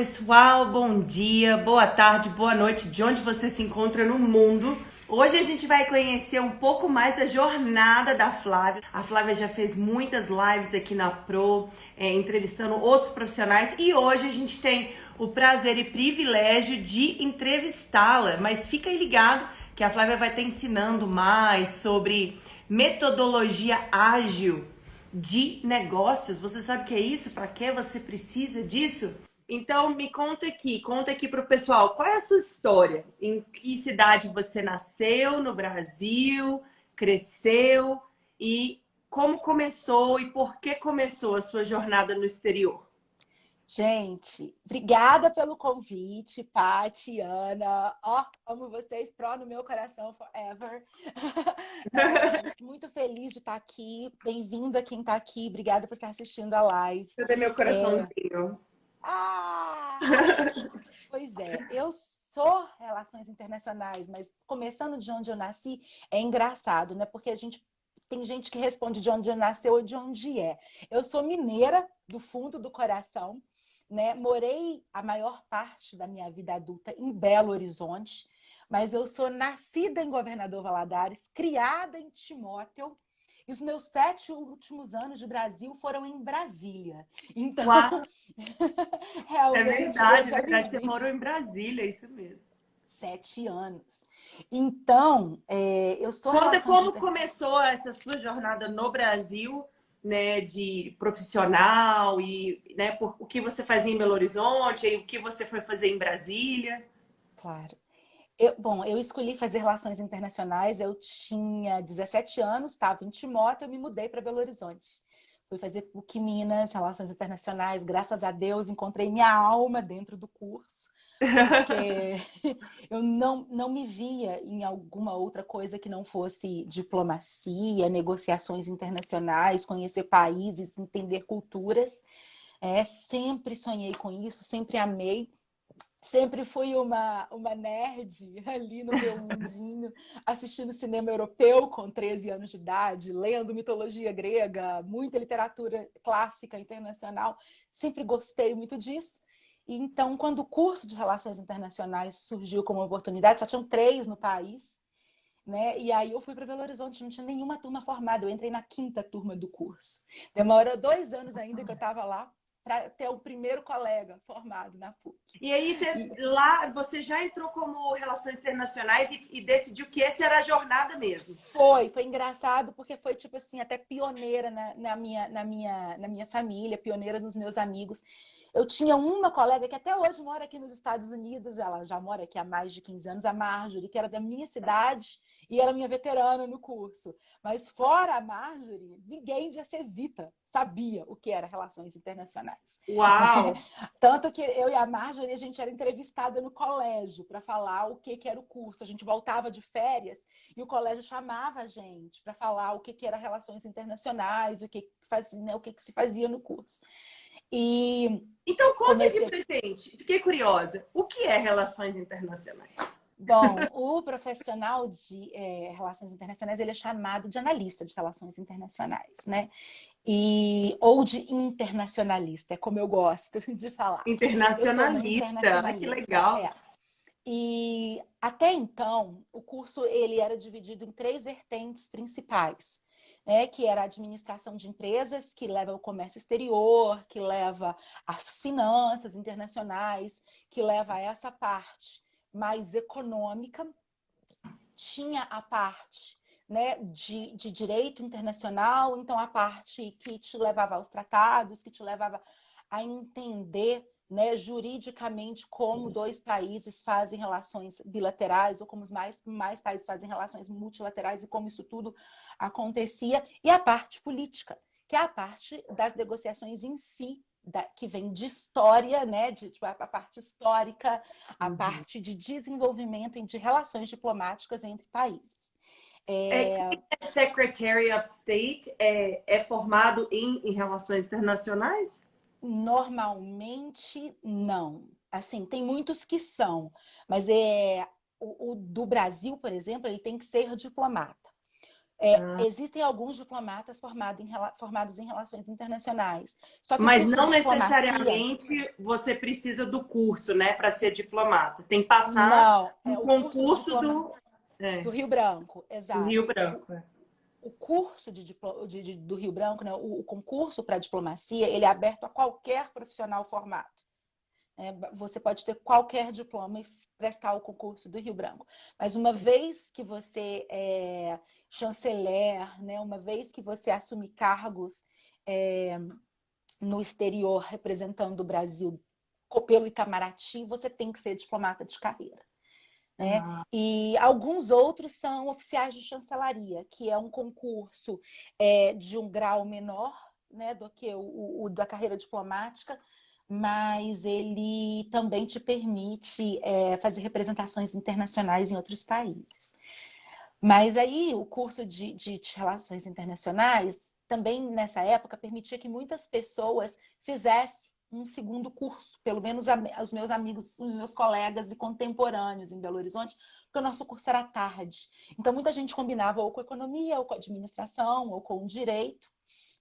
pessoal, bom dia, boa tarde, boa noite, de onde você se encontra no mundo. Hoje a gente vai conhecer um pouco mais da jornada da Flávia. A Flávia já fez muitas lives aqui na Pro, entrevistando outros profissionais, e hoje a gente tem o prazer e privilégio de entrevistá-la. Mas fica aí ligado que a Flávia vai estar ensinando mais sobre metodologia ágil de negócios. Você sabe o que é isso? Para que você precisa disso? Então, me conta aqui para o pessoal, qual é a sua história? Em que cidade você nasceu no Brasil, cresceu e como começou e por que começou a sua jornada no exterior? Gente, obrigada pelo convite, Paty, Ana. Ó, amo vocês, Pro no meu coração forever. Muito feliz de estar aqui. Bem-vindo a quem está aqui. Obrigada por estar assistindo a live. Cadê meu É... coraçãozinho? Ah! Pois é, eu sou relações internacionais, mas começando de onde eu nasci, é engraçado, né? Porque a gente tem gente que responde de onde nasceu ou de onde é. Eu sou mineira, do fundo do coração, né? Morei a maior parte da minha vida adulta em Belo Horizonte, mas eu sou nascida em Governador Valadares, criada em Timóteo, e os meus 7 últimos anos de Brasil foram em Brasília. Então, Uau, realmente, eu é já verdade, você vivi morou em Brasília, é isso mesmo. 7 anos. Então, eu sou Conta relações como inter... começou essa sua jornada no Brasil, né, de profissional e, né, por o que você fazia em Belo Horizonte e o que você foi fazer em Brasília. Claro. Bom, eu escolhi fazer relações internacionais, eu tinha 17 anos, estava em Timóteo, eu me mudei para Belo Horizonte. Fui fazer PUC Minas, Relações Internacionais, graças a Deus encontrei minha alma dentro do curso, porque eu não me via em alguma outra coisa que não fosse diplomacia, negociações internacionais, conhecer países, entender culturas. Sempre sonhei com isso, sempre amei. Sempre fui uma nerd ali no meu mundinho, assistindo cinema europeu com 13 anos de idade, lendo mitologia grega, muita literatura clássica internacional. Sempre gostei muito disso. E então, quando o curso de Relações Internacionais surgiu como oportunidade, só tinham 3 no país, né? E aí eu fui para Belo Horizonte, não tinha nenhuma turma formada, eu entrei na 5ª turma do curso. Demorou 2 anos ainda que eu estava lá para ter o primeiro colega formado na PUC. E aí E lá você já entrou como relações internacionais e decidiu que essa era a jornada mesmo. foi engraçado porque foi tipo assim, até pioneira na minha família, pioneira nos meus amigos. Eu tinha uma colega que até hoje mora aqui nos Estados Unidos, ela já mora aqui há mais de 15 anos, a Marjorie, que era da minha cidade e era minha veterana no curso. Mas fora a Marjorie, ninguém de Acesita sabia o que era relações internacionais. Uau! Tanto que eu e a Marjorie, a gente era entrevistada no colégio para falar o que era o curso. A gente voltava de férias e o colégio chamava a gente para falar o que era relações internacionais, o que se fazia no curso. E Então conta aqui comecei. pra gente. Fiquei curiosa. O que é relações internacionais? Bom, o profissional de relações internacionais ele é chamado de analista de relações internacionais, né? Ou de internacionalista, é como eu gosto de falar. Eu sou uma Internacionalista. Ah, que internacionalista, legal. E até então, o curso ele era dividido em 3 vertentes principais, né? Que era a administração de empresas, que leva ao comércio exterior, que leva às finanças internacionais, que leva a essa parte mais econômica. Tinha a parte, né, de direito internacional, então a parte que te levava aos tratados, que te levava a entender, né, juridicamente como 2 países fazem relações bilaterais ou como mais países fazem relações multilaterais e como isso tudo acontecia. E a parte política, que é a parte das negociações em si, que vem de história, né, tipo, a parte histórica, a Uhum. parte de desenvolvimento e de relações diplomáticas entre países. Quem é Secretary of State é formado em relações internacionais? Normalmente, não. Assim, tem muitos que são, mas o do Brasil, por exemplo, ele tem que ser diplomata. Ah, Existem alguns diplomatas formados em relações internacionais. Só que o mas curso não de diplomacia, necessariamente você precisa do curso, né, para ser diplomata. Tem que passar não. um O curso de concurso diploma é, do Rio Branco, do Rio exato. Branco. É. O curso do Rio Branco, né, o concurso para diplomacia, ele é aberto a qualquer profissional formado. Você pode ter qualquer diploma e prestar o concurso do Rio Branco. Mas uma vez que você é chanceler, né, uma vez que você assume cargos no exterior representando o Brasil pelo Itamaraty, você tem que ser diplomata de carreira. Né? Ah, E alguns outros são oficiais de chancelaria, que é um concurso de um grau menor, né, do que o da carreira diplomática, mas ele também te permite fazer representações internacionais em outros países. Mas aí o curso de relações internacionais também nessa época permitia que muitas pessoas fizessem um segundo curso, pelo menos os meus amigos, os meus colegas e contemporâneos em Belo Horizonte, porque o nosso curso era à tarde. Então muita gente combinava ou com economia, ou com administração, ou com direito,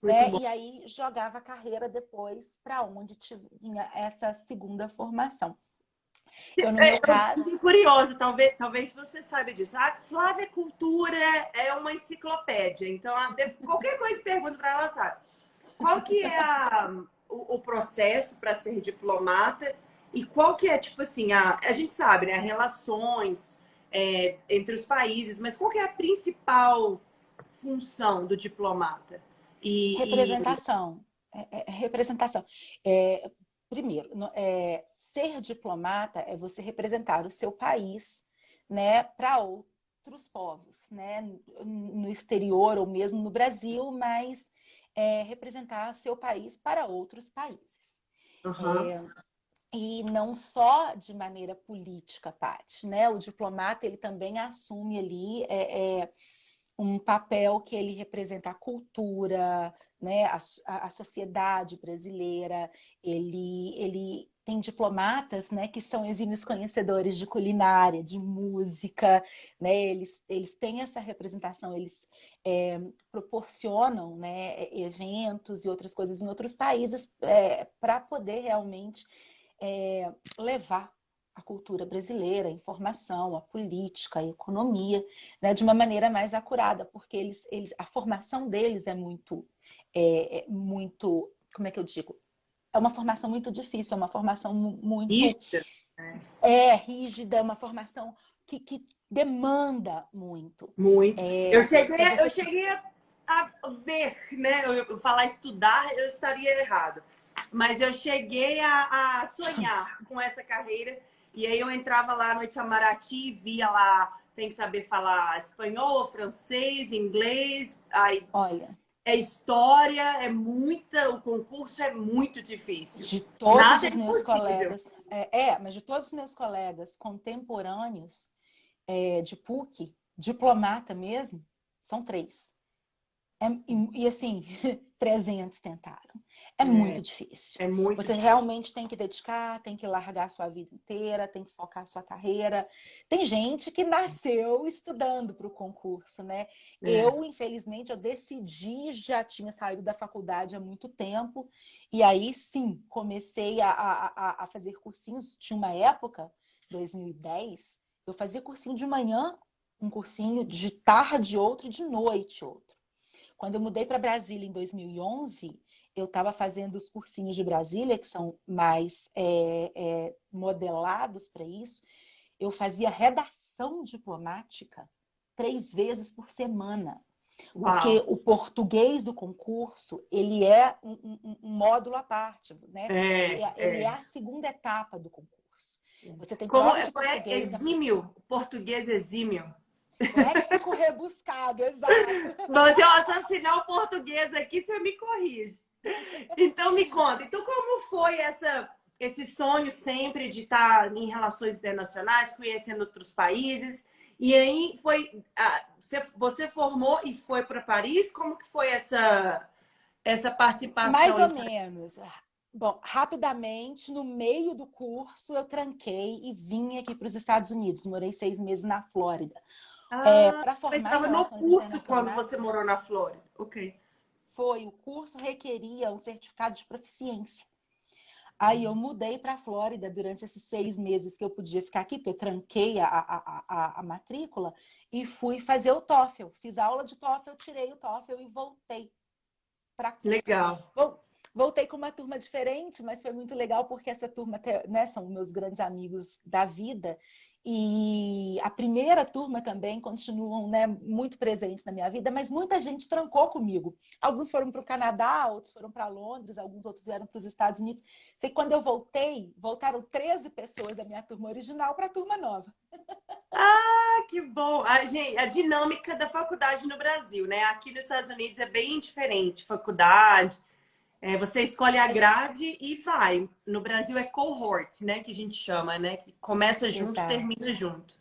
muito né? bom. E aí jogava a carreira depois para onde tinha essa segunda formação. Eu, no meu Eu caso, fiquei curiosa, talvez você saiba disso. A Flávia Cultura é uma enciclopédia, então qualquer coisa pergunta para ela, sabe. Qual que é o processo para ser diplomata e qual que é, tipo assim, a gente sabe, né, relações entre os países, mas qual que é a principal função do diplomata? E representação. Representação. É, primeiro, ser diplomata é você representar o seu país, né, para outros povos, né, no exterior ou mesmo no Brasil, mas representar seu país para outros países. Uhum. E não só de maneira política, Paty, né? O diplomata ele também assume ali um papel que ele representa a cultura, né, a sociedade brasileira. Ele tem diplomatas, né, que são exímios conhecedores de culinária, de música, né, eles têm essa representação, eles proporcionam, né, eventos e outras coisas em outros países para poder realmente levar a cultura brasileira, a informação, a política, a economia, né, de uma maneira mais acurada, porque a formação deles muito, como é que eu digo? É uma formação muito difícil, é uma formação muito Isso, rígida, é uma formação que demanda muito. muito. Eu cheguei, Então eu você cheguei a ver, né? Eu falar estudar, eu estaria errado. Mas eu cheguei a sonhar com essa carreira. E aí eu entrava lá no Itamaraty, via lá, tem que saber falar espanhol, francês, inglês, aí olha, é história, o concurso é muito difícil. de todos Nada é os meus impossível. colegas, mas de todos os meus colegas contemporâneos de PUC, diplomata mesmo, são 3. E assim, 300 tentaram. É muito É, difícil. é muito Você difícil. realmente tem que dedicar, tem que largar a sua vida inteira, tem que focar a sua carreira. Tem gente que nasceu estudando para o concurso, né? É. Infelizmente, eu decidi, já tinha saído da faculdade há muito tempo, e aí sim, comecei a fazer cursinhos. Tinha uma época, 2010, eu fazia cursinho de manhã, um cursinho de tarde, outro, de noite, outro. Quando eu mudei para Brasília em 2011, eu estava fazendo os cursinhos de Brasília, que são mais modelados para isso. Eu fazia redação diplomática 3 vezes por semana. Porque Uau. o português do concurso, ele é um módulo à parte, né? É, Ele é é. a segunda etapa do concurso. Você tem Como prova de é português. exímio, português exímio. Léxico rebuscado, exato. Se eu assassinar o português aqui, você me corrige. Então me conta, então como foi esse sonho sempre de estar em relações internacionais, conhecendo outros países? E aí você formou e foi para Paris? Como que foi essa Mais participação ou em Paris? menos. Bom, rapidamente, no meio do curso, eu tranquei e vim aqui para os Estados Unidos. Morei 6 meses na Flórida. Ah, Para mas formar em estava no relações curso quando internacionais, você morou na Flórida. Ok. o curso requeria um certificado de proficiência. Aí eu mudei para a Flórida durante esses 6 meses que eu podia ficar aqui, porque eu tranquei a matrícula e fui fazer o TOEFL. Fiz aula de TOEFL, tirei o TOEFL e voltei para curso. Legal. Voltei com uma turma diferente, mas foi muito legal porque essa turma, né, são meus grandes amigos da vida. E a primeira turma também continuam, né, muito presentes na minha vida, mas muita gente trancou comigo. Alguns foram para o Canadá, outros foram para Londres, alguns outros vieram para os Estados Unidos. Sei que quando eu voltei, voltaram 13 pessoas da minha turma original para a turma nova. Ah, que bom. Gente, a dinâmica da faculdade no Brasil, né? Aqui nos Estados Unidos é bem diferente. Faculdade, você escolhe a grade e vai. No Brasil é cohort, né? Que a gente chama, né? Que começa junto, Exato. termina junto.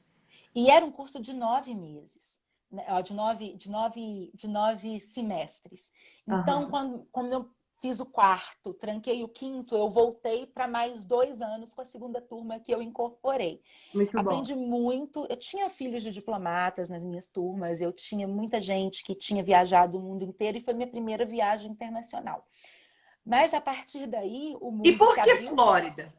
E era um curso de 9 meses, né? De nove semestres. Então, Aham. quando eu fiz o quarto, tranquei o quinto, eu voltei para mais 2 anos com a segunda turma que eu incorporei. Muito bom. Aprendi muito. Eu tinha filhos de diplomatas nas minhas turmas, eu tinha muita gente que tinha viajado o mundo inteiro e foi minha primeira viagem internacional. Mas a partir daí, o E mundo se por que abriu. Flórida?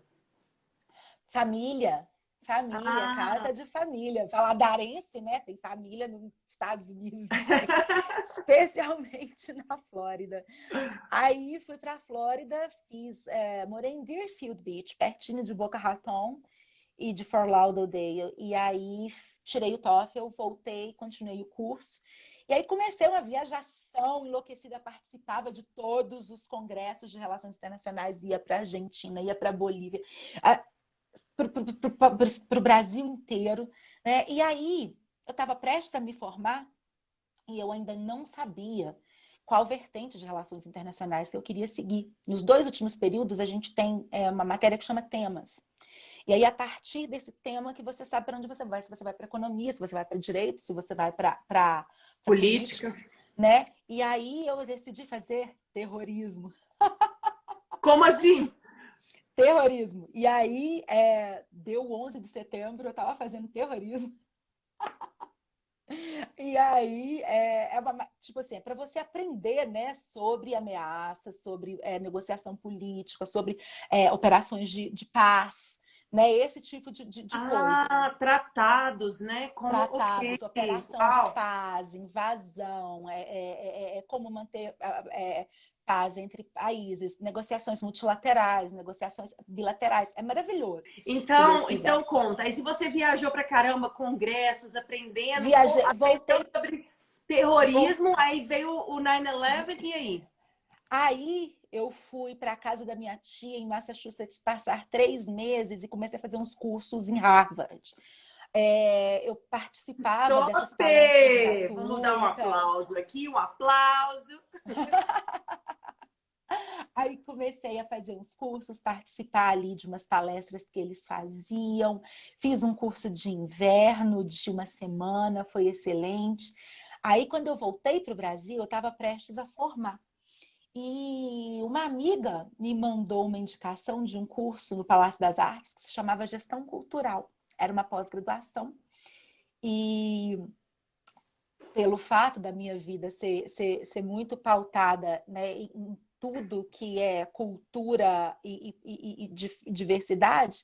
Família, família, Ah, casa de família. Valadarense, né? Tem família nos Estados Unidos inteiro, especialmente na Flórida. Aí fui para a Flórida, morei em Deerfield Beach, pertinho de Boca Raton e de Fort Lauderdale. E aí tirei o TOEFL, voltei, continuei o curso. E aí comecei uma viajação enlouquecida, participava de todos os congressos de relações internacionais, ia para a Argentina, ia para a Bolívia, para o Brasil inteiro, né? E aí eu estava prestes a me formar e eu ainda não sabia qual vertente de relações internacionais que eu queria seguir. Nos 2 últimos períodos, a gente tem uma matéria que chama temas. E aí, a partir desse tema que você sabe para onde você vai, se você vai para economia, se você vai para direito, se você vai para política. política, né? E aí eu decidi fazer terrorismo. Como assim? Terrorismo. E aí, deu o 11 de setembro, eu estava fazendo terrorismo. E aí, tipo assim, é para você aprender, né, sobre ameaças, sobre negociação política, sobre operações de paz, né, esse tipo de coisa. Ah, tratados, né? Como, ok. Tratados, operação de Uau. paz, invasão, como manter paz entre países, negociações multilaterais, negociações bilaterais. É maravilhoso, se Deus Então quiser. conta. Aí se você viajou pra caramba, congressos, aprendendo, Viajei, aprendeu voltei, sobre vol- terrorismo, aí veio o 9/11 e aí? aí eu fui para a casa da minha tia em Massachusetts passar 3 meses e comecei a fazer uns cursos em Harvard. Eu participava dessas Top! palestras Vamos dar um gratuitas. aplauso aqui, um aplauso. Aí comecei a fazer uns cursos, participar ali de umas palestras que eles faziam. Fiz um curso de inverno de uma semana, foi excelente. Aí, quando eu voltei para o Brasil, eu estava prestes a formar. E uma amiga me mandou uma indicação de um curso no Palácio das Artes que se chamava Gestão Cultural. Era uma pós-graduação. E pelo fato da minha vida ser muito pautada, né, em tudo que é cultura e diversidade,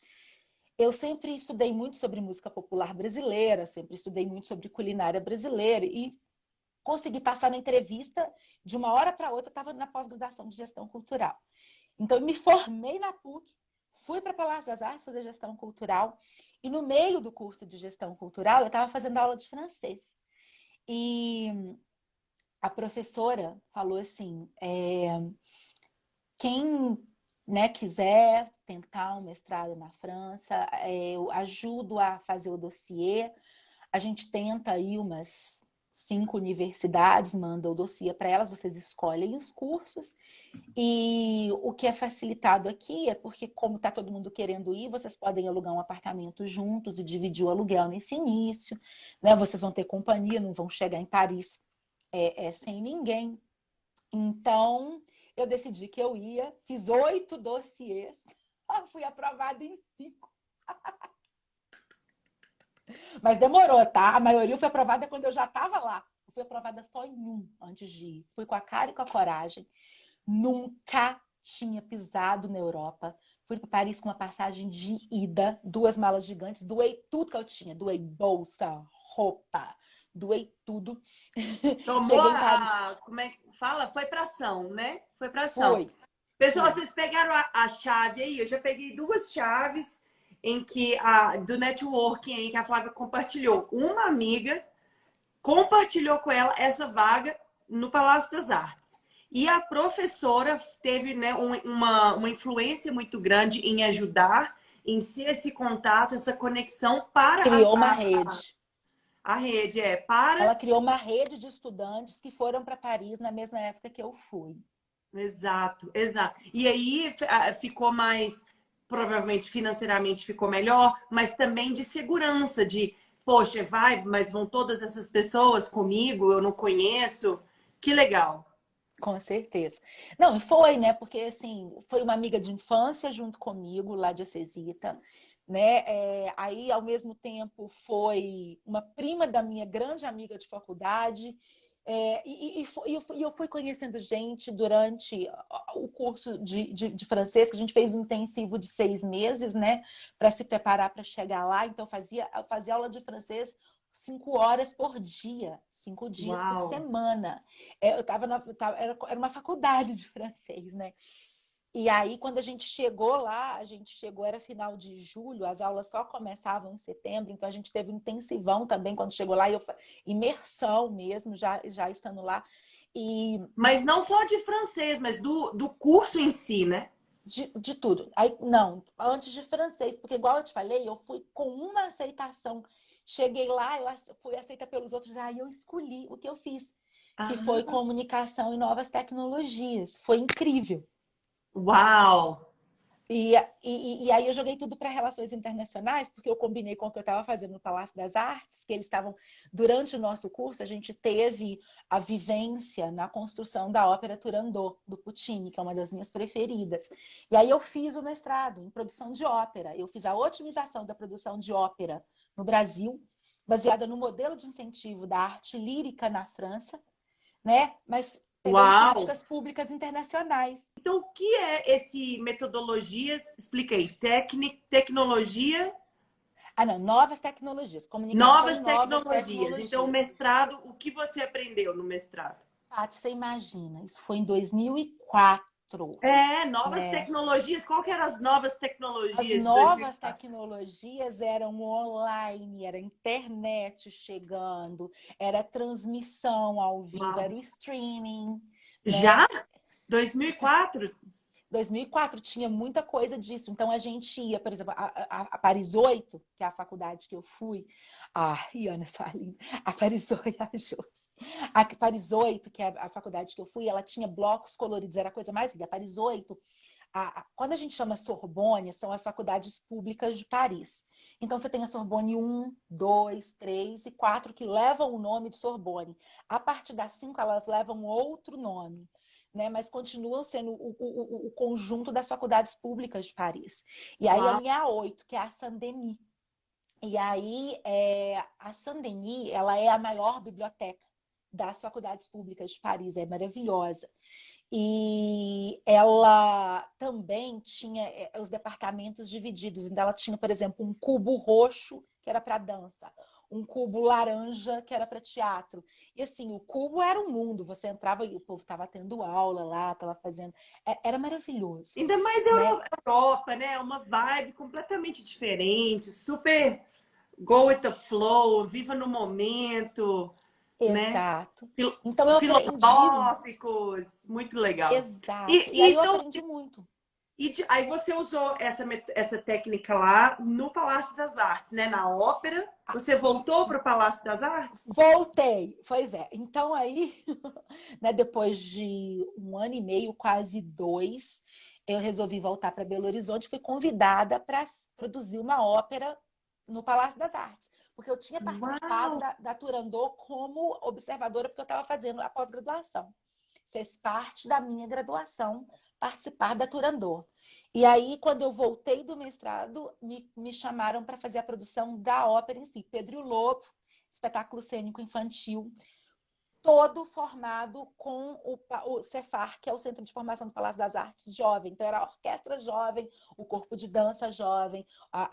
eu sempre estudei muito sobre música popular brasileira, sempre estudei muito sobre culinária brasileira e consegui passar na entrevista de uma hora para outra, eu estava na pós-graduação de gestão cultural. Então, eu me formei na PUC, fui para o Palácio das Artes fazer gestão cultural e no meio do curso de gestão cultural, eu estava fazendo aula de francês. E a professora falou assim, quem, né, quiser tentar um mestrado na França, eu ajudo a fazer o dossiê. A gente tenta aí umas 5 universidades, manda o dossiê para elas, vocês escolhem os cursos. E o que é facilitado aqui é porque, como está todo mundo querendo ir, vocês podem alugar um apartamento juntos e dividir o aluguel nesse início, né? Vocês vão ter companhia, não vão chegar em Paris sem ninguém. Então, eu decidi que eu ia, fiz 8 dossiês, fui aprovada em 5. Mas demorou, tá? A maioria foi aprovada quando eu já estava lá. Eu fui aprovada só em um antes de ir. Fui com a cara e com a coragem. Nunca tinha pisado na Europa. Fui para Paris com uma passagem de ida, 2 malas gigantes. Doei tudo que eu tinha. Doei bolsa, roupa, doei tudo. Tomou Cheguei em Paris. como é que fala? Foi pra ação, né? Foi pra ação. Fui, Pessoal, fui. vocês pegaram a chave aí? Eu já peguei duas chaves em que do networking aí que a Flávia compartilhou. Uma amiga compartilhou com ela essa vaga no Palácio das Artes. E a professora teve, né, uma influência muito grande em ajudar, em ser esse contato, essa conexão para Criou uma rede. a rede. Para. Ela criou uma rede de estudantes que foram para Paris na mesma época que eu fui. Exato, exato. E aí ficou mais, provavelmente financeiramente ficou melhor, mas também de segurança, de, poxa, vai, mas vão todas essas pessoas comigo, eu não conheço. Que legal. Com certeza. Não, e foi, né? Porque, assim, foi uma amiga de infância junto comigo, lá de Acesita, né? Aí, ao mesmo tempo, foi uma prima da minha grande amiga de faculdade. Eu fui conhecendo gente durante o curso de francês, que a gente fez um intensivo de 6 meses, né? Para se preparar para chegar lá. Então, eu fazia aula de francês 5 horas por dia, 5 dias por Uau. semana. Era uma faculdade de francês, né? E aí, quando a gente chegou lá, era final de julho, as aulas só começavam em setembro, então a gente teve um intensivão também quando chegou lá, imersão mesmo, já estando lá. E Mas não só de francês, mas do curso em si, né? de tudo. Aí, não, antes de francês, porque igual eu te falei, eu fui com uma aceitação. Cheguei lá, eu fui aceita pelos outros, aí eu escolhi o que eu fiz, que foi Ah, comunicação e novas tecnologias. Foi incrível. uau! E aí eu joguei tudo para relações internacionais, porque eu combinei com o que eu estava fazendo no Palácio das Artes, que eles estavam, durante o nosso curso, a gente teve a vivência na construção da ópera Turandot, do Puccini, que é uma das minhas preferidas. E aí eu fiz o mestrado em produção de ópera. Eu fiz a otimização da produção de ópera no Brasil, baseada no modelo de incentivo da arte lírica na França, né? Mas pegando Uau! políticas públicas internacionais. Então, o que é esse metodologias? Expliquei. Tecnologia, Ah, não, novas tecnologias, comunicação e novas novas tecnologias. Então, o tecnologias. mestrado, o que você aprendeu no mestrado? Paty, você imagina, isso foi em 2004, Novas né? tecnologias. Qual que eram as novas As tecnologias de novas 2004? tecnologias eram online, era internet chegando, era transmissão ao vivo, Uau. era o streaming, né? Já? 2004? 2004 tinha muita coisa disso. Então a gente ia, por exemplo, a Paris 8, que é a faculdade que eu fui. Ah, Iana, sua linda. A Paris 8, a Josi. A Paris 8, que é a faculdade que eu fui, ela tinha blocos coloridos, era a coisa mais linda. A Paris 8, quando a gente chama Sorbonne, são as faculdades públicas de Paris. Então você tem a Sorbonne 1, 2, 3 e 4 que levam o nome de Sorbonne. A partir das 5, elas levam outro nome. Né, mas continuam sendo o conjunto das faculdades públicas de Paris. E aí a Uau. minha é a 8, que é a Saint-Denis. E aí a Saint-Denis, ela é a maior biblioteca das faculdades públicas de Paris, é maravilhosa. E ela também tinha os departamentos divididos. Então, ela tinha, por exemplo, um cubo roxo, que era para dança, um cubo laranja, que era para teatro. E assim, o cubo era um mundo. Você entrava e o povo estava tendo aula lá, estava fazendo. Era maravilhoso, Ainda mais né? Europa, né? Uma vibe completamente diferente, super go with the flow, viva no momento, né? Exato. Então eu aprendi. Filosóficos, muito legal. Exato. E E aí eu então, aprendi muito. aí você usou essa técnica lá no Palácio das Artes, né? Na ópera. Você voltou para o Palácio das Artes? Voltei, pois é. Então aí, né, depois de 1 ano e meio, quase 2, eu resolvi voltar para Belo Horizonte. Fui convidada para produzir uma ópera no Palácio das Artes, porque eu tinha participado Uau! da Turandot como observadora, porque eu estava fazendo a pós-graduação. Fez parte da minha graduação participar da Turandot. E aí, quando eu voltei do mestrado, me chamaram para fazer a produção da ópera em si. Pedro e o Lobo, espetáculo cênico infantil, todo formado com o Cefar, que é o Centro de Formação do Palácio das Artes Jovem. Então, era a orquestra jovem, o corpo de dança jovem,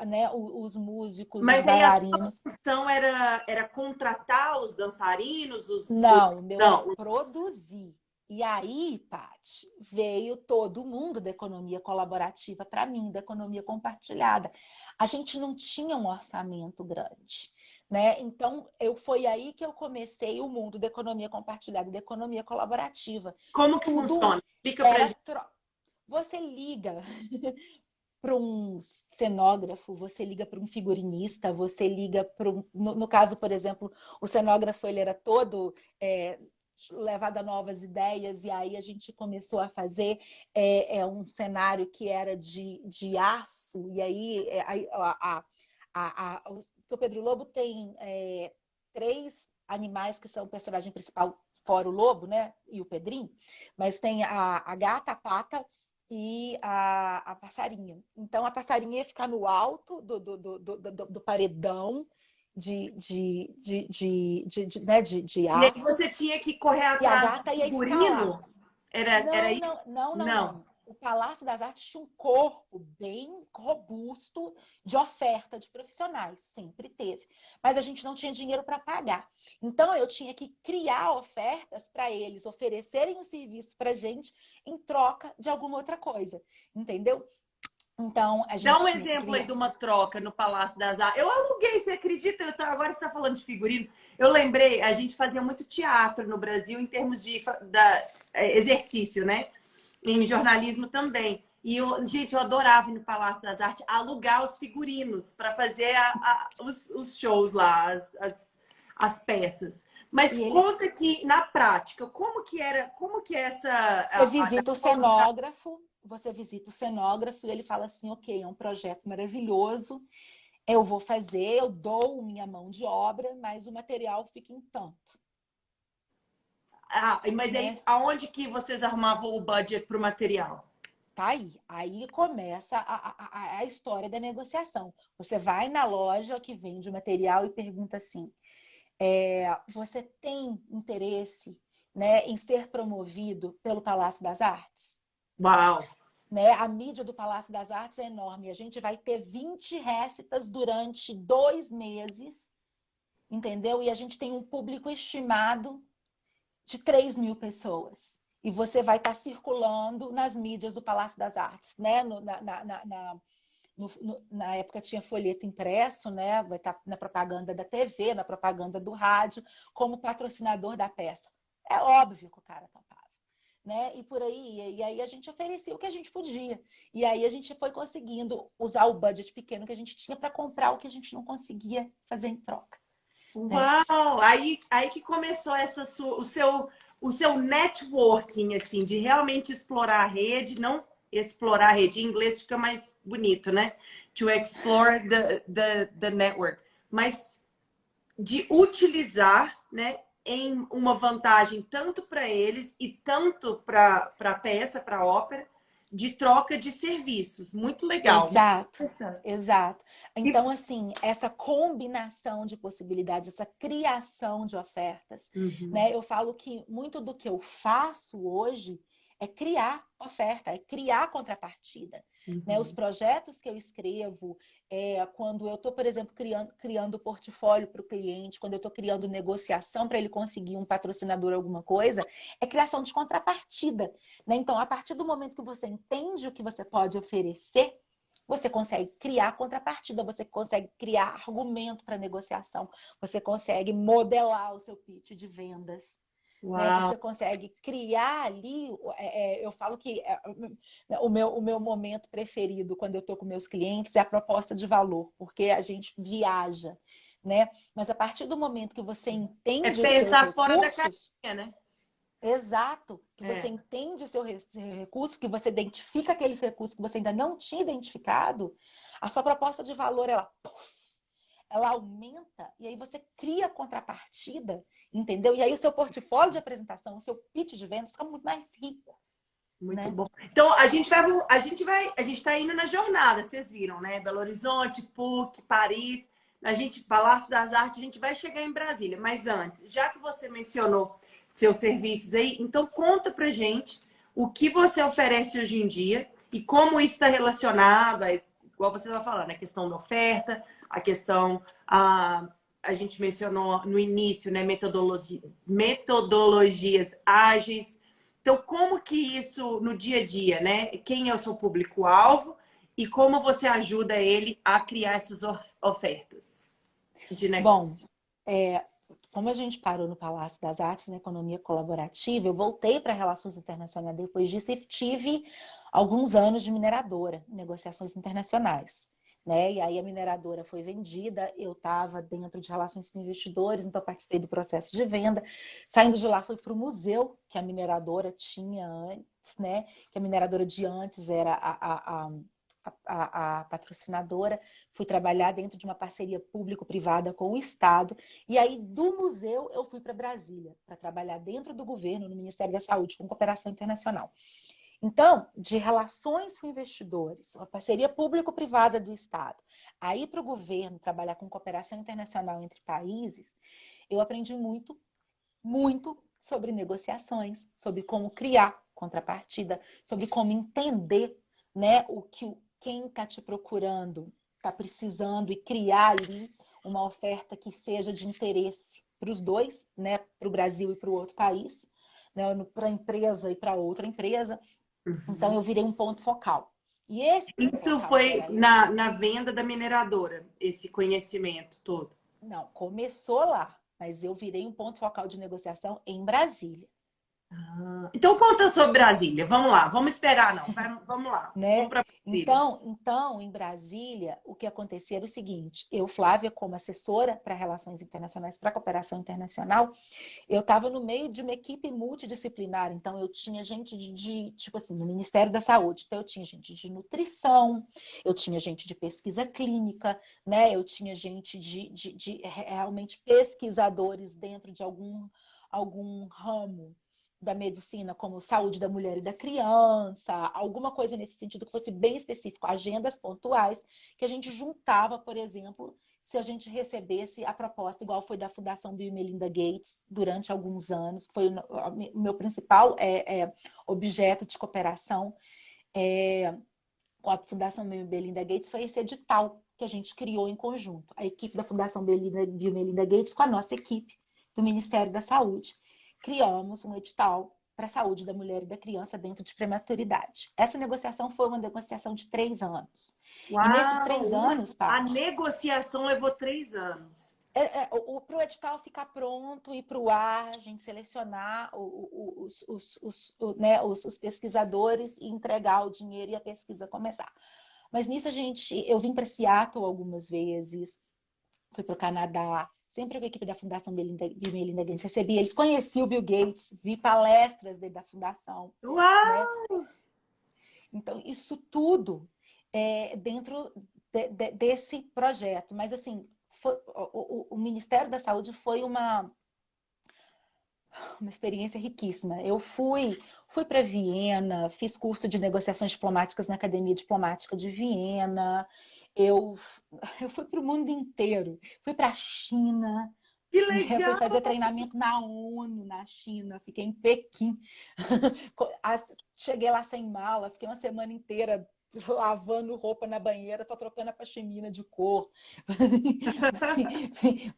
né, os músicos, os Mas aí a sua bailarinos. função era contratar os dançarinos, Não, o meu era não, produzir. E aí, Paty, veio todo mundo da economia colaborativa para mim, da economia compartilhada. A gente não tinha um orçamento grande, né? Então, foi aí que eu comecei o mundo da economia compartilhada, da economia colaborativa. como que Tudo funciona? Explica pra era gente. Você liga para um cenógrafo, você liga para um figurinista, você liga para um... No caso, por exemplo, o cenógrafo ele era todo levado a novas ideias, e aí a gente começou a fazer um cenário que era de aço, e aí o Pedro Lobo tem 3 animais que são o personagem principal, fora o lobo, né? E o Pedrinho, mas tem a gata, a pata e a passarinha. Então, a passarinha ia ficar no alto do paredão de E aí aço, você tinha que correr e a atrás do gata ia escalar. figurino? Era Não, isso? não, não, não, Não. não. O Palácio das Artes tinha um corpo bem robusto de oferta de profissionais, sempre teve. Mas a gente não tinha dinheiro para pagar. Então eu tinha que criar ofertas para eles oferecerem o serviço para a gente em troca de alguma outra coisa, entendeu? Então a Dá gente um tinha que exemplo aí criar. de uma troca no Palácio das Artes. Eu aluguei, você acredita? Agora você está falando de figurino. Eu lembrei, a gente fazia muito teatro no Brasil em termos de exercício, né? Em jornalismo também. E, gente, eu adorava ir no Palácio das Artes alugar os figurinos para fazer os shows lá, as peças. Mas E eles conta que, na prática, como que é essa... Você visita o cenógrafo, e ele fala assim, ok, é um projeto maravilhoso, eu vou fazer, eu dou minha mão de obra, mas o material fica em tanto, Mas aí, né? aonde que vocês arrumavam o budget para o material? Tá aí. Aí começa a história da negociação. Você vai na loja que vende o material e pergunta assim, você tem interesse, né, em ser promovido pelo Palácio das Artes? Uau! Né? A mídia do Palácio das Artes é enorme. A gente vai ter 20 récitas durante 2 meses, entendeu? E a gente tem um público estimado de 3.000 pessoas. E você vai estar circulando nas mídias do Palácio das Artes, né? Na época tinha folheto impresso, né? Vai estar na propaganda da TV, na propaganda do rádio, como patrocinador da peça. É óbvio que o cara topava. Né? E por aí, e aí a gente oferecia o que a gente podia. E aí a gente foi conseguindo usar o budget pequeno que a gente tinha para comprar o que a gente não conseguia fazer em troca. Né? Uau! Aí que começou o seu networking, assim, de realmente explorar a rede, não explorar a rede. Em inglês fica mais bonito, né? To explore the network. Mas de utilizar, né, em uma vantagem tanto para eles e tanto para a peça, para a ópera, de troca de serviços. Muito legal, muito Exato, interessante. exato. E, Então, assim, essa combinação de possibilidades, essa criação de ofertas, uhum, né? Eu falo que muito do que eu faço hoje é criar oferta, é criar contrapartida. Né? Os uhum. projetos que eu escrevo, quando eu estou, por exemplo, criando portfólio para o cliente, quando eu estou criando negociação para ele conseguir um patrocinador, alguma coisa, é criação de contrapartida. Né? Então, a partir do momento que você entende o que você pode oferecer, você consegue criar contrapartida, você consegue criar argumento para negociação, você consegue modelar o seu pitch de vendas. Né? Uau! Você consegue criar ali. Eu falo que o meu momento preferido quando eu estou com meus clientes é a proposta de valor, porque a gente viaja. Né? Mas a partir do momento que você É entende os seus pensar fora da recursos, caixinha, né? exato, que você É. entende seu recurso, que você identifica aqueles recursos que você ainda não tinha identificado, a sua proposta de valor, ela aumenta e aí você cria contrapartida, entendeu? E aí o seu portfólio de apresentação, o seu pitch de vendas fica muito mais rico. Muito né? bom. Então, a gente está indo na jornada, vocês viram, né? Belo Horizonte, PUC, Paris, Palácio das Artes, a gente vai chegar em Brasília. Mas antes, já que você mencionou seus serviços aí, então conta pra gente o que você oferece hoje em dia e como isso está relacionado, aí, igual você estava falando, a questão da oferta, a questão, a gente mencionou no início, né? Metodologias ágeis. Então, como que isso no dia a dia, né? Quem é o seu público-alvo e como você ajuda ele a criar essas ofertas de Bom, negócio? é, como a gente parou no Palácio das Artes, na economia colaborativa, eu voltei para relações internacionais depois disso e tive alguns anos de mineradora, negociações internacionais. Né? E aí a mineradora foi vendida, eu estava dentro de relações com investidores, então participei do processo de venda. Saindo de lá, fui para o museu que a mineradora tinha antes, né? Que a mineradora de antes era a patrocinadora. Fui trabalhar dentro de uma parceria público-privada com o Estado. E aí, do museu, eu fui para Brasília, para trabalhar dentro do governo, no Ministério da Saúde, com cooperação internacional. Então, de relações com investidores, uma parceria público-privada do Estado, aí para o governo trabalhar com cooperação internacional entre países, eu aprendi muito, muito sobre negociações, sobre como criar contrapartida, sobre como entender, né, o que quem está te procurando está precisando e criar ali uma oferta que seja de interesse para os dois, né, para o Brasil e para o outro país, né, para a empresa e para outra empresa. Então, eu Uhum. virei um ponto focal. E esse ponto Isso focal, que foi era eu, na venda da mineradora, esse conhecimento todo. não, começou lá, mas eu virei um ponto focal de negociação em Brasília. Então conta sobre Brasília. Vamos lá, vamos esperar não. Vamos lá. Vamos Né? para Brasília. Então, em Brasília, o que acontecia era o seguinte: eu, Flávia, como assessora para relações internacionais, para cooperação internacional, eu estava no meio de uma equipe multidisciplinar. Então, eu tinha gente tipo assim, no Ministério da Saúde. Então, eu tinha gente de nutrição, eu tinha gente de pesquisa clínica, né? Eu tinha gente de realmente pesquisadores dentro de algum ramo da medicina, como saúde da mulher e da criança, alguma coisa nesse sentido que fosse bem específico, agendas pontuais, que a gente juntava, por exemplo, se a gente recebesse a proposta, igual foi da Fundação Bill e Melinda Gates durante alguns anos, que foi o meu principal objeto de cooperação com a Fundação Bill e Melinda Gates, foi esse edital que a gente criou em conjunto, a equipe da Fundação Bill e Melinda Gates com a nossa equipe do Ministério da Saúde. Criamos um edital para a saúde da mulher e da criança dentro de prematuridade. Essa negociação foi uma negociação de 3 anos. E nesses 3 Uau! anos, A Paty, negociação levou 3 anos. para o edital ficar pronto e para o ar, a gente selecionar os pesquisadores e entregar o dinheiro e a pesquisa começar. Mas nisso eu vim para Seattle algumas vezes, fui para o Canadá, sempre com a equipe da Fundação Bill e Melinda Gates, recebi eles, conheci o Bill Gates, vi palestras dele da fundação, né? Uau! Então, isso tudo dentro desse projeto. Mas, assim, o Ministério da Saúde foi uma experiência riquíssima. Eu fui para Viena, fiz curso de negociações diplomáticas na Academia Diplomática de Viena, eu, eu fui para o mundo inteiro, fui para a China, Que né? Fui legal! fazer treinamento na ONU, na China, fiquei em Pequim. Cheguei lá sem mala, fiquei uma semana inteira lavando roupa na banheira, só trocando a pashmina de cor,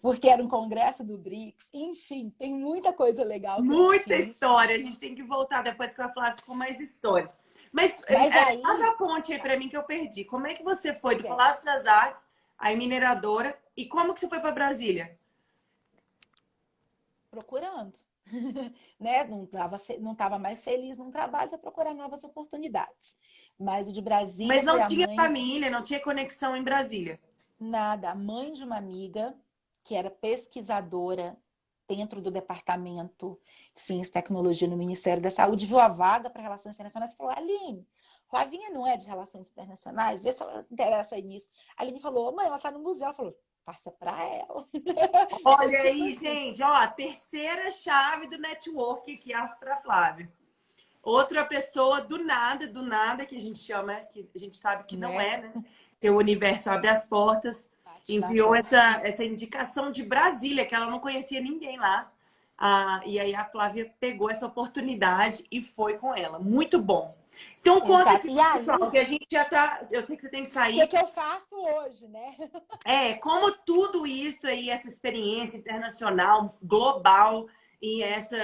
porque era um congresso do BRICS. Enfim, tem muita coisa legal que eu Muita fiz. história. A gente tem que voltar depois que eu falar com mais história. Mas Mas faz aí, a ponte aí para mim que eu perdi. Como é que você foi pois do é, Palácio das Artes, aí mineradora, e como que você foi para Brasília? procurando. Né? Não estava mais feliz num trabalho para procurar novas oportunidades. Mas o de Brasília Mas foi não a tinha mãe. família, não tinha conexão em Brasília. Nada, a mãe de uma amiga que era pesquisadora dentro do departamento de Ciência e Tecnologia no Ministério da Saúde, viu a vaga para Relações Internacionais e falou: Aline, Flavinha não é de Relações Internacionais? Vê se ela interessa nisso. A Aline falou: mãe, ela está no museu. Ela falou: passa para ela. Foi Olha tipo aí, assim. gente, ó, a terceira chave do network aqui para Flávia. Outra pessoa do nada, que a gente chama, que a gente sabe que não né? é, né? Que o universo abre as portas, Bate na enviou porta. essa indicação de Brasília, que ela não conhecia ninguém lá. Ah, e aí a Flávia pegou essa oportunidade e foi com ela. Muito bom. Então conta Exato. aqui, E aí, pessoal, que a gente já tá. Eu sei que você tem que o que sair. que eu faço hoje, né? Como tudo isso aí, essa experiência internacional, global, e essa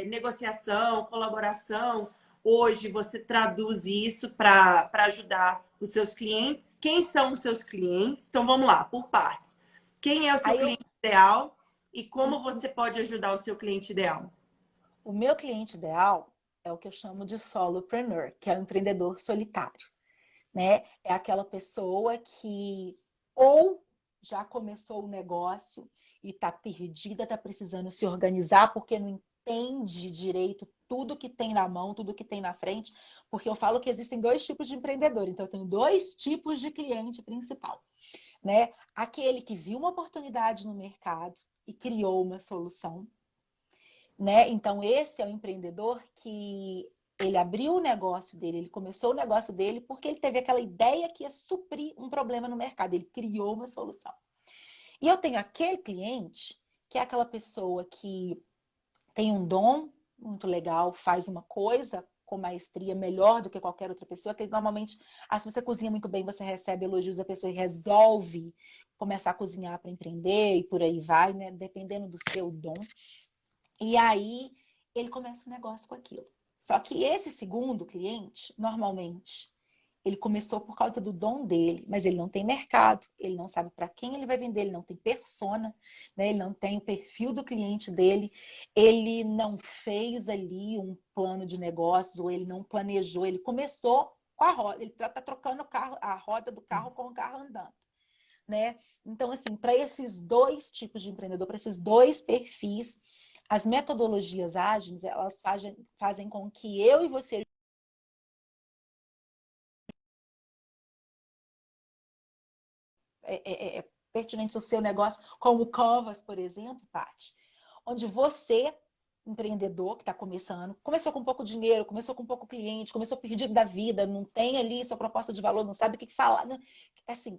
negociação, colaboração, hoje você traduz isso para ajudar os seus clientes. Quem são os seus clientes? Então vamos lá, por partes. Quem é o seu Aí eu, cliente ideal e como você pode ajudar o seu cliente ideal? o meu cliente ideal é o que eu chamo de solopreneur, que é o empreendedor solitário, né? É aquela pessoa que ou já começou o negócio e está perdida, está precisando se organizar porque não entende direito tudo que tem na mão, tudo que tem na frente, porque eu falo que existem dois tipos de empreendedor, então eu tenho dois tipos de cliente principal, né? Aquele que viu uma oportunidade no mercado e criou uma solução, né? Então, esse é o empreendedor que ele abriu o negócio dele, ele começou o negócio dele porque ele teve aquela ideia que ia suprir um problema no mercado, ele criou uma solução. E eu tenho aquele cliente que é aquela pessoa que tem um dom muito legal, faz uma coisa com maestria melhor do que qualquer outra pessoa, que normalmente, se você cozinha muito bem, você recebe elogios da pessoa e resolve começar a cozinhar para empreender e por aí vai, né? Dependendo do seu dom. E aí ele começa um negócio com aquilo. Só que esse segundo cliente, normalmente, ele começou por causa do dom dele, mas ele não tem mercado, ele não sabe para quem ele vai vender, ele não tem persona, né? Ele não tem o perfil do cliente dele, ele não fez ali um plano de negócios, ou ele não planejou, ele começou com a roda, ele está trocando o carro, a roda do carro com o carro andando. Né? Então, assim, para esses dois tipos de empreendedor, para esses dois perfis, as metodologias ágeis, elas fazem com que eu e você pertinente ao seu negócio, como o Canvas, por exemplo, Paty, onde você, empreendedor que está começando, começou com pouco dinheiro, começou com pouco cliente, começou perdido da vida, não tem ali sua proposta de valor, não sabe o que falar. Né? Assim,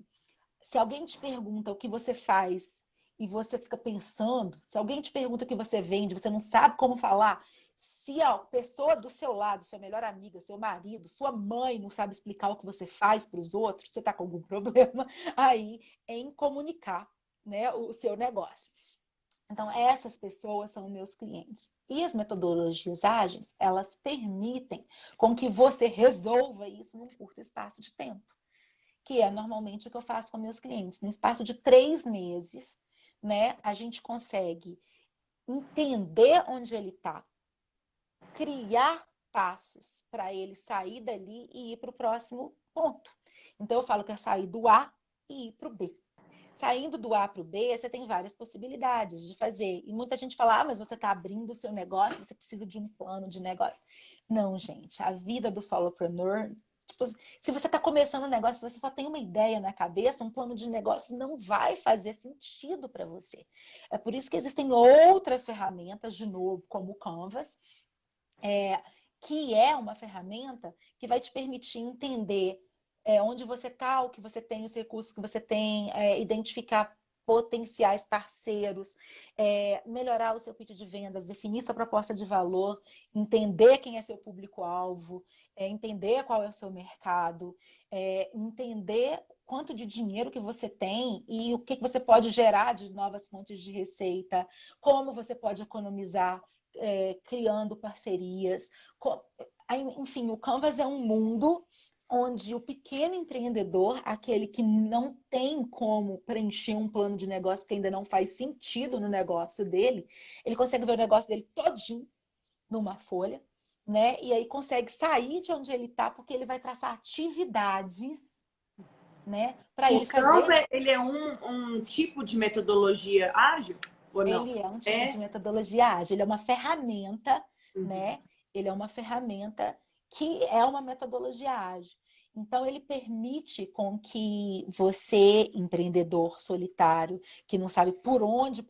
se alguém te pergunta o que você faz e você fica pensando, se alguém te pergunta o que você vende, você não sabe como falar, se a pessoa do seu lado, sua melhor amiga, seu marido, sua mãe não sabe explicar o que você faz para os outros, você está com algum problema aí em comunicar, né, o seu negócio. Então, essas pessoas são meus clientes. E as metodologias ágeis, elas permitem com que você resolva isso num curto espaço de tempo, que é normalmente o que eu faço com meus clientes. No espaço de 3 meses, né, a gente consegue entender onde ele está, criar passos para ele sair dali e ir para o próximo ponto. Então, eu falo que é sair do A e ir para o B. Saindo do A para o B, você tem várias possibilidades de fazer. E muita gente fala, mas você está abrindo o seu negócio, você precisa de um plano de negócio. Não, gente, a vida do solopreneur, tipo, se você está começando um negócio, se você só tem uma ideia na cabeça, um plano de negócio não vai fazer sentido para você. É por isso que existem outras ferramentas, de novo, como o Canvas, que é uma ferramenta que vai te permitir entender onde você está, o que você tem, os recursos que você tem, identificar potenciais parceiros, melhorar o seu pitch de vendas, definir sua proposta de valor, entender quem é seu público-alvo, entender qual é o seu mercado, entender quanto de dinheiro que você tem e o que você pode gerar de novas fontes de receita, como você pode economizar criando parcerias. Enfim, o Canvas é um mundo onde o pequeno empreendedor, aquele que não tem como preencher um plano de negócio que ainda não faz sentido no negócio dele, ele consegue ver o negócio dele todinho numa folha, né? E aí consegue sair de onde ele está, porque ele vai traçar atividades, né, para O ele fazer. Canva, ele é um tipo de metodologia ágil ou não? Ele é um tipo de É. metodologia ágil, ele é uma ferramenta, Uhum. né? Ele é uma ferramenta que é uma metodologia ágil. Então, ele permite com que você, empreendedor solitário, que não sabe por onde,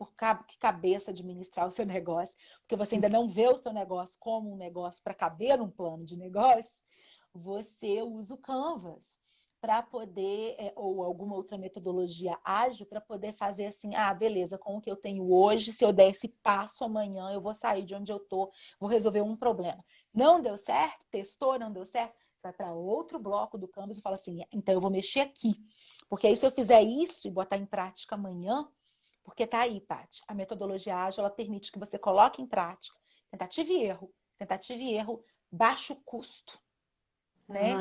que cabeça administrar o seu negócio, porque você ainda não vê o seu negócio como um negócio para caber num plano de negócio, você usa o Canvas para poder, ou alguma outra metodologia ágil, para poder fazer assim, beleza, com o que eu tenho hoje, se eu der esse passo amanhã, eu vou sair de onde eu estou, vou resolver um problema. Não deu certo? Testou, não deu certo? Você vai para outro bloco do Canvas e fala assim, então eu vou mexer aqui. Porque aí se eu fizer isso e botar em prática amanhã, porque tá aí, Paty, a metodologia ágil, ela permite que você coloque em prática tentativa e erro, baixo custo, né?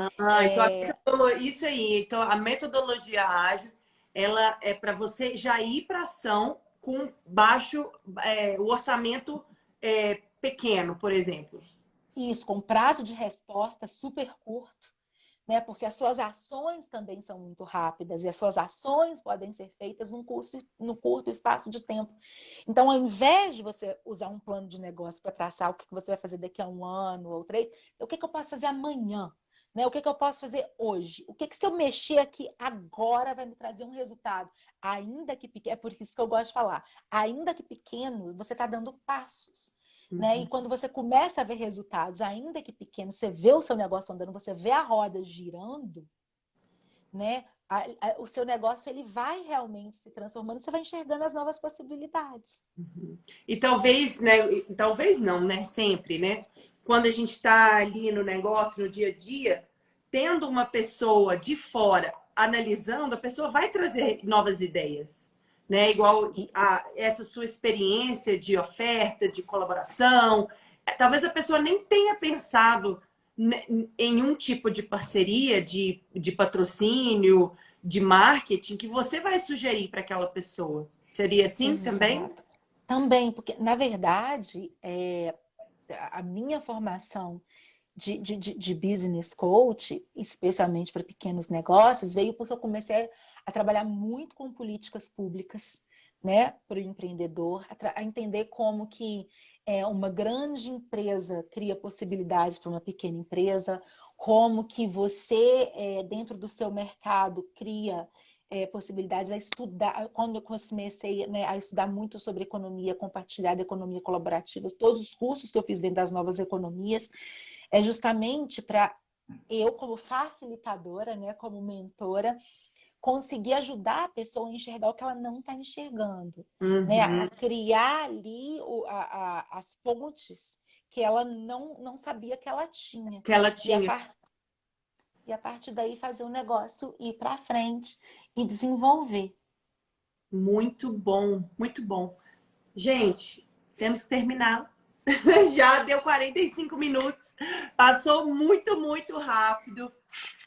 Então isso aí. Então a metodologia ágil, ela é para você já ir para ação com baixo, o orçamento pequeno, por exemplo. Isso, com prazo de resposta super curto, né? Porque as suas ações também são muito rápidas e as suas ações podem ser feitas no curto espaço de tempo. Então, ao invés de você usar um plano de negócio para traçar o que você vai fazer daqui a 1 ano ou 3, o que eu posso fazer amanhã? Né? O que eu posso fazer hoje? O que se eu mexer aqui agora vai me trazer um resultado? Ainda que pequeno, é por isso que eu gosto de falar, ainda que pequeno, você está dando passos. Né? E quando você começa a ver resultados, ainda que pequenos, você vê o seu negócio andando, você vê a roda girando, né? O seu negócio ele vai realmente se transformando, você vai enxergando as novas possibilidades. E talvez, né? Talvez não, né? Sempre, né? Quando a gente está ali no negócio, no dia a dia, tendo uma pessoa de fora analisando, a pessoa vai trazer novas ideias, né? Igual essa sua experiência de oferta, de colaboração. Talvez a pessoa nem tenha pensado em um tipo de parceria, de patrocínio, de marketing que você vai sugerir para aquela pessoa. Seria assim também? Exato. Também, porque, na verdade, a minha formação de business coach, especialmente para pequenos negócios, veio porque eu comecei a trabalhar muito com políticas públicas, né, para o empreendedor, a entender como que uma grande empresa cria possibilidades para uma pequena empresa, como que você, dentro do seu mercado, cria possibilidades a estudar. Quando eu comecei, né, a estudar muito sobre economia compartilhada, economia colaborativa, todos os cursos que eu fiz dentro das novas economias, é justamente para eu, como facilitadora, né, como mentora, conseguir ajudar a pessoa a enxergar o que ela não está enxergando, né? A criar ali as pontes que ela não sabia que ela tinha. Que ela E a, tinha. e a partir daí fazer o negócio ir para frente e desenvolver. Muito bom, muito bom. Gente, temos que terminar. Já deu 45 minutos. Passou muito, muito rápido.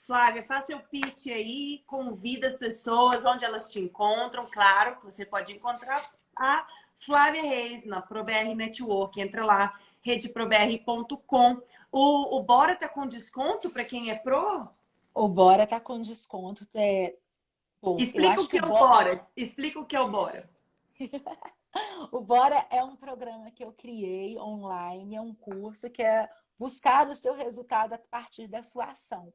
Flávia, faça seu pitch aí, convida as pessoas onde elas te encontram. Claro que você pode encontrar a Flávia Reis na ProBR Network. Entra lá, redeprobr.com. O Bora tá com desconto para quem é pro? O Bora tá com desconto. Bom, eu Explica o acho que que é o Bora. Explica o que é o Bora. O Bora é um programa que eu criei online, é um curso que é buscar o seu resultado a partir da sua ação.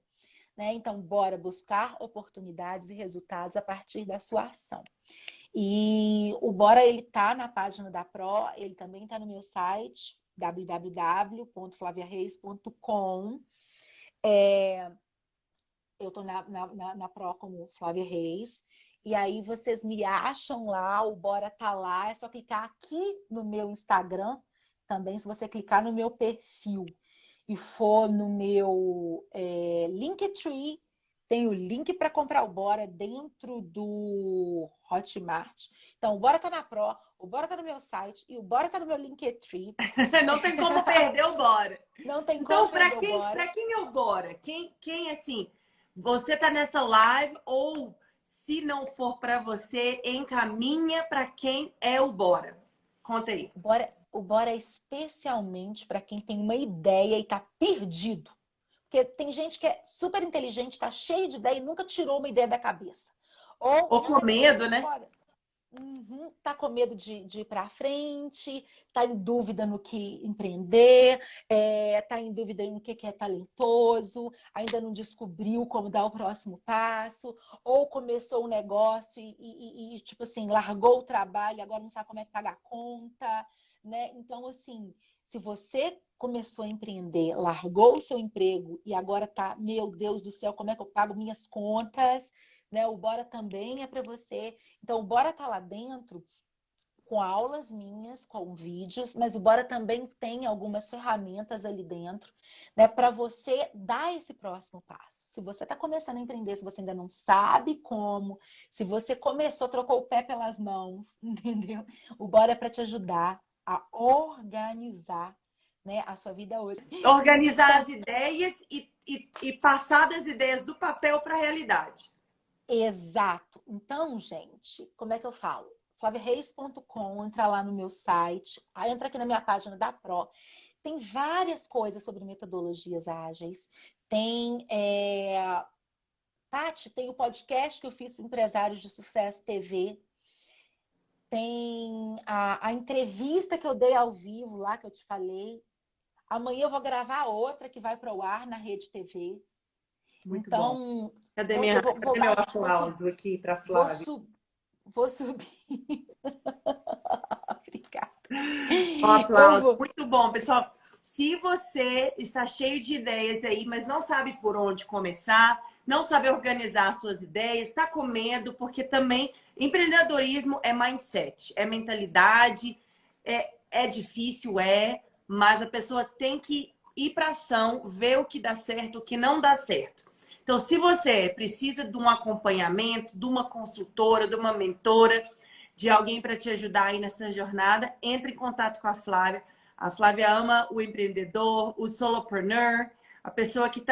Né? Então, bora buscar oportunidades e resultados a partir da sua ação. E o Bora, ele tá na página da Pro, ele também está no meu site, www.flaviareis.com. Eu estou na Pro como Flávia Reis. E aí vocês me acham lá, o Bora tá lá. É só clicar aqui no meu Instagram também. Se você clicar no meu perfil e for no meu Linktree, tem o link para comprar o Bora dentro do Hotmart. Então, o Bora tá na Pro, o Bora tá no meu site e o Bora tá no meu Linktree. Não tem como perder o Bora. Não tem Então, como perder o para Bora. quem é o Bora? Quem assim, você tá nessa live ou se não for para você, encaminha para quem é o Bora. Conta aí. O Bora é especialmente para quem tem uma ideia e está perdido. Porque tem gente que é super inteligente, está cheio de ideia e nunca tirou uma ideia da cabeça. Ou Ou com medo, né? Uhum. Tá com medo de ir para frente, tá em dúvida no que empreender, tá em dúvida no que é talentoso, ainda não descobriu como dar o próximo passo, ou começou um negócio tipo assim, largou o trabalho, agora não sabe como é que paga a conta, né? Então, assim, se você começou a empreender, largou o seu emprego e agora tá, meu Deus do céu, como é que eu pago minhas contas? Né? O Bora também é para você. Então, o Bora tá lá dentro com aulas minhas, com vídeos, mas o Bora também tem algumas ferramentas ali dentro, né, para você dar esse próximo passo. Se você está começando a empreender, se você ainda não sabe como, se você começou, trocou o pé pelas mãos, entendeu? O Bora é para te ajudar a organizar, né, a sua vida hoje. Organizar Então, as ideias e passar das ideias do papel para a realidade. exato. Então, gente, como é que eu falo? flaviareis.com, entra lá no meu site, aí entra aqui na minha página da Pro. Tem várias coisas sobre metodologias ágeis. Tem, Tati, tem o podcast que eu fiz para Empresários de Sucesso TV. Tem a entrevista que eu dei ao vivo lá, que eu te falei. Amanhã eu vou gravar outra que vai para o ar na Rede TV. Muito bom. Então, Cadê meu aplauso aqui para vou, Flávia? vou subir. Obrigada. Um Eu aplauso. vou. Muito bom, pessoal. Se você está cheio de ideias aí, mas não sabe por onde começar, não sabe organizar suas ideias, está com medo, porque também empreendedorismo é mindset, é mentalidade, é difícil, mas a pessoa tem que ir para ação, ver o que dá certo, o que não dá certo. Então, se você precisa de um acompanhamento, de uma consultora, de uma mentora, de alguém para te ajudar aí nessa jornada, entre em contato com a Flávia. A Flávia ama o empreendedor, o solopreneur, a pessoa que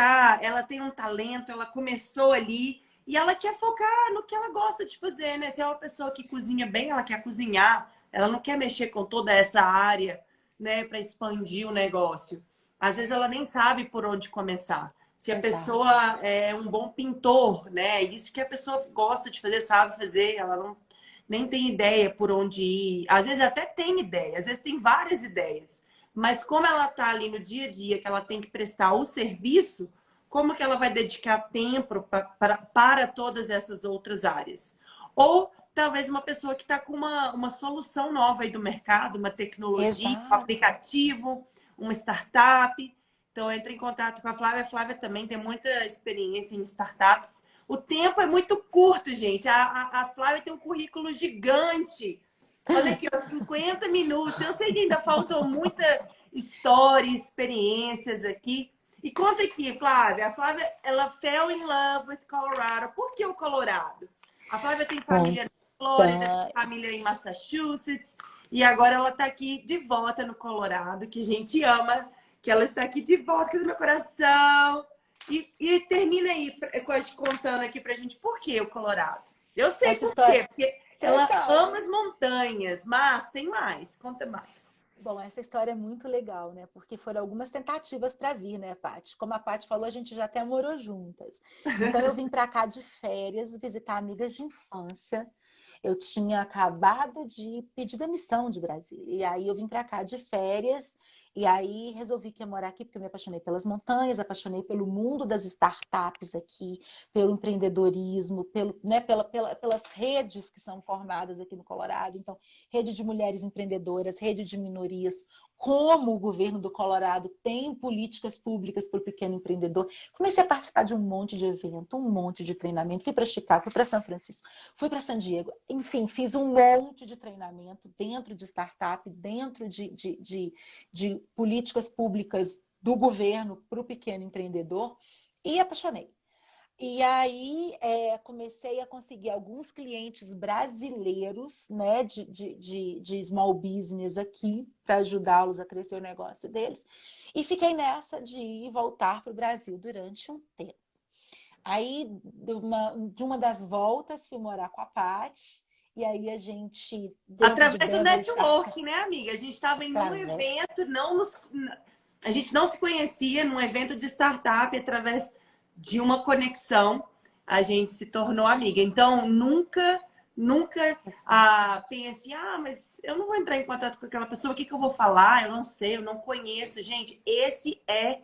ela tem um talento, ela começou ali e ela quer focar no que ela gosta de fazer, né? Se é uma pessoa que cozinha bem, ela quer cozinhar, ela não quer mexer com toda essa área, né, para expandir o negócio. Às vezes ela nem sabe por onde começar. Se a Exato. pessoa é um bom pintor, né? Isso que a pessoa gosta de fazer, sabe fazer, ela não nem tem ideia por onde ir. Às vezes até tem ideia, às vezes tem várias ideias. Mas como ela está ali no dia a dia, que ela tem que prestar o serviço, como que ela vai dedicar tempo para todas essas outras áreas? Ou talvez uma pessoa que está com uma solução nova aí do mercado, uma tecnologia, um Exato. aplicativo, uma startup. Então, entre em contato com a Flávia. A Flávia também tem muita experiência em startups. O tempo é muito curto, gente. A Flávia tem um currículo gigante. Olha aqui, ó, 50 minutos. Eu sei que ainda faltam muita história, experiências aqui. E conta aqui, Flávia. A Flávia, ela fell in love with Colorado. Por que o Colorado? A Flávia tem família na Flórida, tem Conta. família em Massachusetts. E agora ela está aqui de volta no Colorado, que a gente ama, que ela está aqui de volta aqui no meu coração. E termina aí contando aqui pra gente por que o Colorado. Eu sei Essa por história. quê, porque Você ela ama sabe. as montanhas, mas tem mais. Conta mais. Bom, essa história é muito legal, né? Porque foram algumas tentativas para vir, né, Paty? Como a Paty falou, a gente já até morou juntas. Então eu vim para cá de férias, visitar amigas de infância. Eu tinha acabado de pedir demissão de Brasília. E aí eu vim para cá de férias. E aí resolvi que ia morar aqui porque eu me apaixonei pelas montanhas, apaixonei pelo mundo das startups aqui, pelo empreendedorismo, pelas redes que são formadas aqui no Colorado. Então, rede de mulheres empreendedoras, rede de minorias, como o governo do Colorado tem políticas públicas para o pequeno empreendedor. Comecei a participar de um monte de evento, um monte de treinamento. Fui para Chicago, fui para São Francisco, fui para San Diego. Enfim, fiz um monte de treinamento dentro de startup, dentro de políticas públicas do governo para o pequeno empreendedor e apaixonei. E aí comecei a conseguir alguns clientes brasileiros, né, de small business aqui, para ajudá-los a crescer o negócio deles. E fiquei nessa de ir e voltar para o Brasil durante um tempo. Aí, de uma das voltas, fui morar com a Paty. E aí a gente, dentro de Através do Beverly, networking, né, amiga? A gente estava em um através. evento, a gente não se conhecia, num evento de startup, através de uma conexão, a gente se tornou amiga. Então, nunca Nunca pense, mas eu não vou entrar em contato com aquela pessoa, o que que eu vou falar? Eu não sei, eu não conheço. Gente, esse é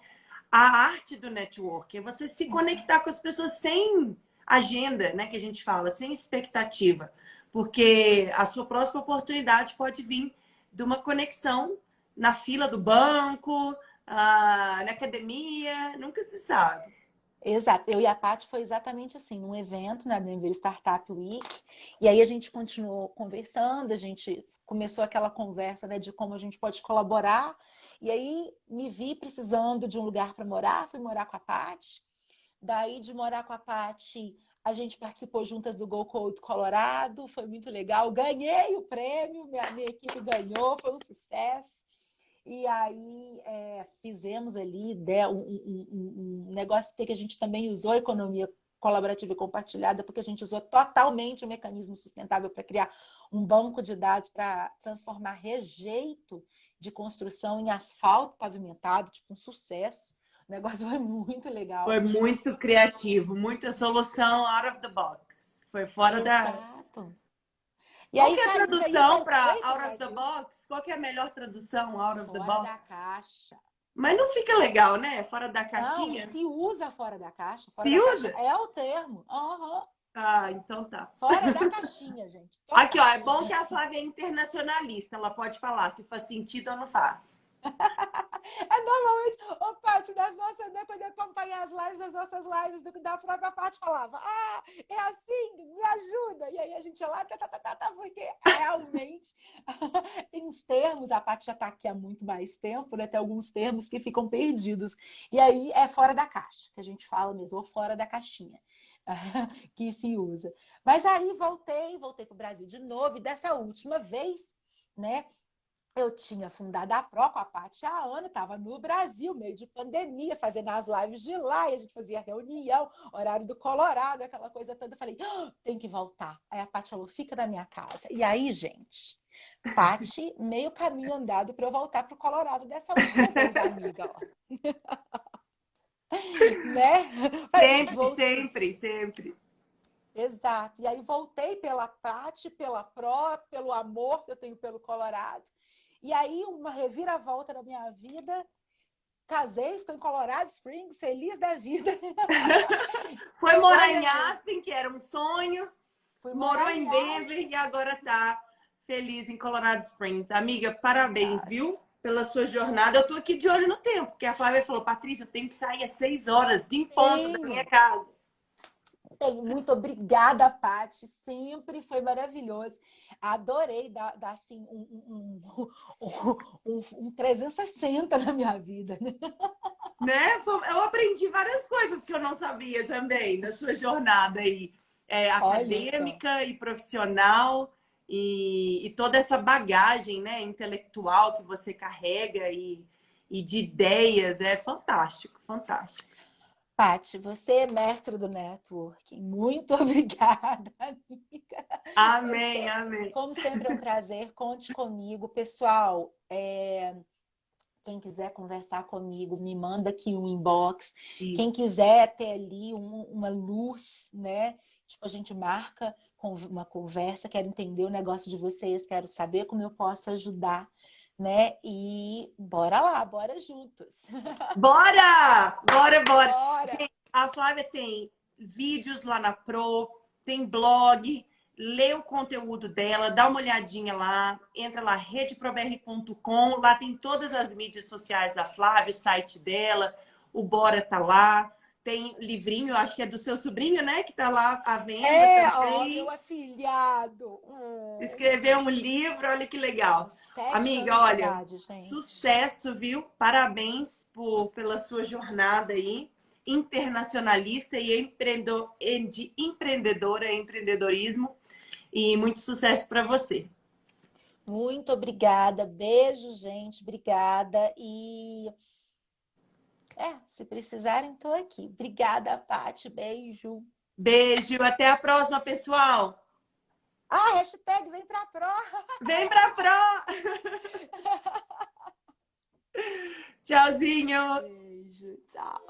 a arte do network, é você se conectar com as pessoas sem agenda, né, que a gente fala, sem expectativa. Porque a sua próxima oportunidade pode vir de uma conexão na fila do banco, na academia, nunca se sabe. Exato. Eu e a Paty foi exatamente assim, num evento na Denver Startup Week, e aí a gente continuou conversando, a gente começou aquela conversa, né, de como a gente pode colaborar, e aí me vi precisando de um lugar para morar, fui morar com a Paty. Daí de morar com a Paty, a gente participou juntas do Go Code Colorado, foi muito legal, ganhei o prêmio, minha equipe ganhou, foi um sucesso. E aí fizemos ali um negócio que a gente também usou a economia colaborativa e compartilhada, porque a gente usou totalmente o mecanismo sustentável para criar um banco de dados para transformar rejeito de construção em asfalto pavimentado, tipo um sucesso. O negócio foi muito legal. Foi muito criativo, muita solução out of the box. Foi fora da... Exato. E Qual aí que é a saiu daí, tradução para voltei para o out of the Brasil, box? Qual que é a melhor tradução out of the fora box? da caixa. Mas não fica legal, né? Fora da Não, caixinha? se usa fora da caixa. Fora Se da caixa usa? é o termo. Uhum. Ah, então tá. Fora da caixinha, gente. Aqui, ó, Total. é bom que a Flávia é internacionalista. Ela pode falar se faz sentido ou não faz. Normalmente, o Paty, das nossas, depois de acompanhar as lives, das nossas lives, da própria Paty falava, é assim, me ajuda. E aí a gente ia lá, porque realmente, tem uns termos, a Paty já está aqui há muito mais tempo, né? Tem alguns termos que ficam perdidos. E aí é fora da caixa, que a gente fala mesmo, ou fora da caixinha. Que se usa. Mas aí voltei para o Brasil de novo, e dessa última vez, né? Eu tinha fundado a Pro com a Paty e a Ana, estava no Brasil, meio de pandemia, fazendo as lives de lá, e a gente fazia reunião, horário do Colorado, aquela coisa toda. Eu falei, tem que voltar. Aí a Paty falou, fica na minha casa. E aí, gente, Paty, meio caminho andado para eu voltar para o Colorado dessa última vez, amiga. Ó. Né? Sempre, sempre, sempre. Exato. E aí voltei pela Paty, pela Pro, pelo amor que eu tenho pelo Colorado. E aí, uma reviravolta na minha vida, casei, estou em Colorado Springs, feliz da vida. Foi morar em Aspen, que era um sonho. Morou em Denver Aspen. e agora tá feliz em Colorado Springs. Amiga, parabéns, viu? Pela sua jornada. Eu tô aqui de olho no tempo, porque a Flávia falou, Patrícia, eu tenho que sair às 6 horas, em ponto da minha casa. Muito obrigada, Paty. Sempre foi maravilhoso. Adorei dar assim, um 360 na minha vida. Né? Eu aprendi várias coisas que eu não sabia também na sua jornada aí. Acadêmica e profissional e toda essa bagagem, né, intelectual que você carrega e de ideias. É fantástico, fantástico. Paty, você é mestre do networking. Muito obrigada, amiga. Amém, amém. Como sempre, é um prazer. Conte comigo. Pessoal, quem quiser conversar comigo, me manda aqui um inbox. Isso. Quem quiser ter ali uma luz, né? Tipo, a gente marca uma conversa, quero entender o negócio de vocês, quero saber como eu posso ajudar, né? E bora lá, bora juntos. Bora! Bora, bora! Gente, a Flávia tem vídeos lá na Pro, tem blog, lê o conteúdo dela, dá uma olhadinha lá, entra lá, redeprobr.com, lá tem todas as mídias sociais da Flávia, o site dela, o Bora tá lá. Tem livrinho, acho que é do seu sobrinho, né? Que tá lá à venda também. Meu afilhado. Escreveu um livro, olha que legal. 7 Amiga, anos olha, de idade, gente. Sucesso, viu? Parabéns pela sua jornada aí, internacionalista e de empreendedora, empreendedorismo. E muito sucesso para você. Muito obrigada. Beijo, gente. Obrigada. E se precisarem, estou aqui. Obrigada, Paty. Beijo. Beijo. Até a próxima, pessoal. Hashtag vem pra Pro. Vem pra Pro. Tchauzinho. Beijo. Tchau.